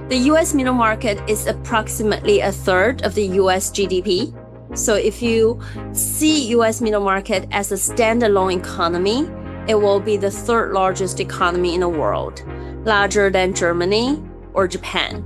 The US middle market is approximately a third of the US GDP. So if you see US middle market as a standalone economy, it will be the third largest economy in the world, larger than Germany or Japan.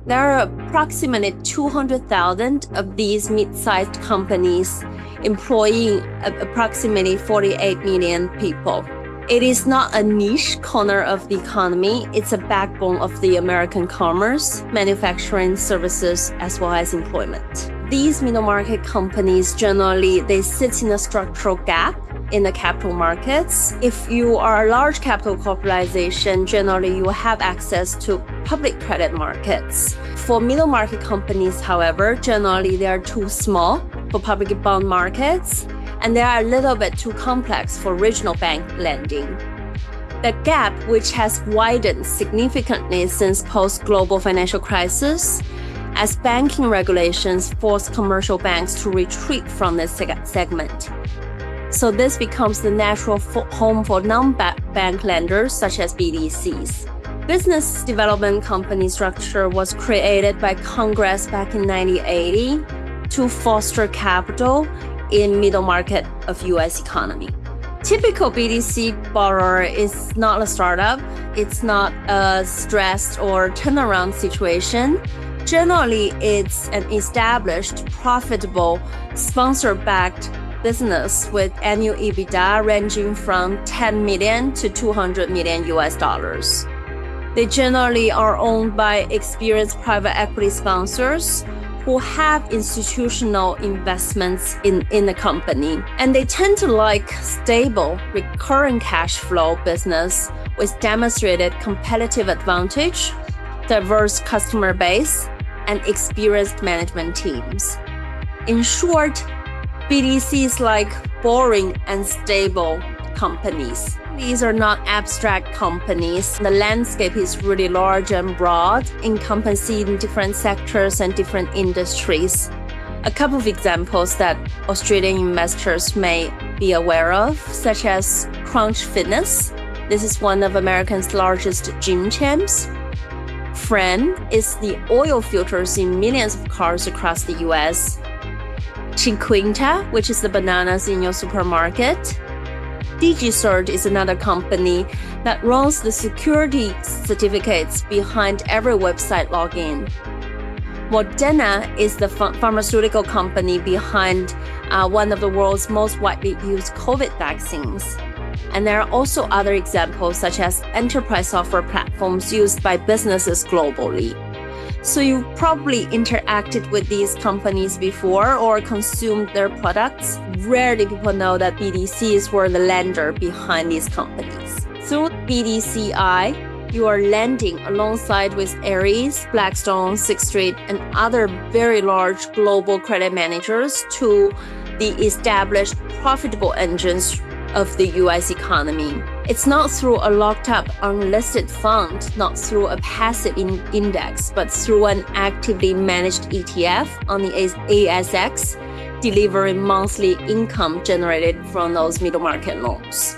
There are approximately 200,000 of these mid-sized companies employing approximately 48 million people. It is not a niche corner of the economy, it's a backbone of the American commerce, manufacturing, services, as well as employment. These middle market companies generally, they sit in a structural gap in the capital markets. If you are a large capital capitalization, generally you have access to public credit markets. For middle market companies, however, generally they are too small for public bond markets, and they are a little bit too complex for regional bank lending. The gap, which has widened significantly since post-global financial crisis, as banking regulations force commercial banks to retreat from this segment. So this becomes the natural home for non-bank lenders such as BDCs. Business development company structure was created by Congress back in 1980 to foster capital in middle market of US economy. Typical BDC borrower is not a startup. It's not a stressed or turnaround situation. Generally, it's an established, profitable, sponsor-backed business with annual EBITDA ranging from 10 million to 200 million US dollars. They generally are owned by experienced private equity sponsors who have institutional investments in the company. And they tend to like stable, recurring cash flow business with demonstrated competitive advantage, diverse customer base, and experienced management teams. In short, BDCs like boring and stable companies. These are not abstract companies. The landscape is really large and broad, encompassing different sectors and different industries. A couple of examples that Australian investors may be aware of, such as Crunch Fitness. This is one of America's largest gym chains. FRAM is the oil filters in millions of cars across the US. Chiquita, which is the bananas in your supermarket. DigiCert is another company that runs the security certificates behind every website login. Moderna is the pharmaceutical company behind one of the world's most widely used COVID vaccines. And there are also other examples such as enterprise software platforms used by businesses globally. So you probably interacted with these companies before or consumed their products. Rarely people know that BDCs were the lender behind these companies. Through BDCI, you are lending alongside with Ares, Blackstone, Sixth Street, and other very large global credit managers to the established profitable engines of the US economy. It's not through a locked-up unlisted fund, not through a passive index, but through an actively managed ETF on the ASX, delivering monthly income generated from those middle market loans.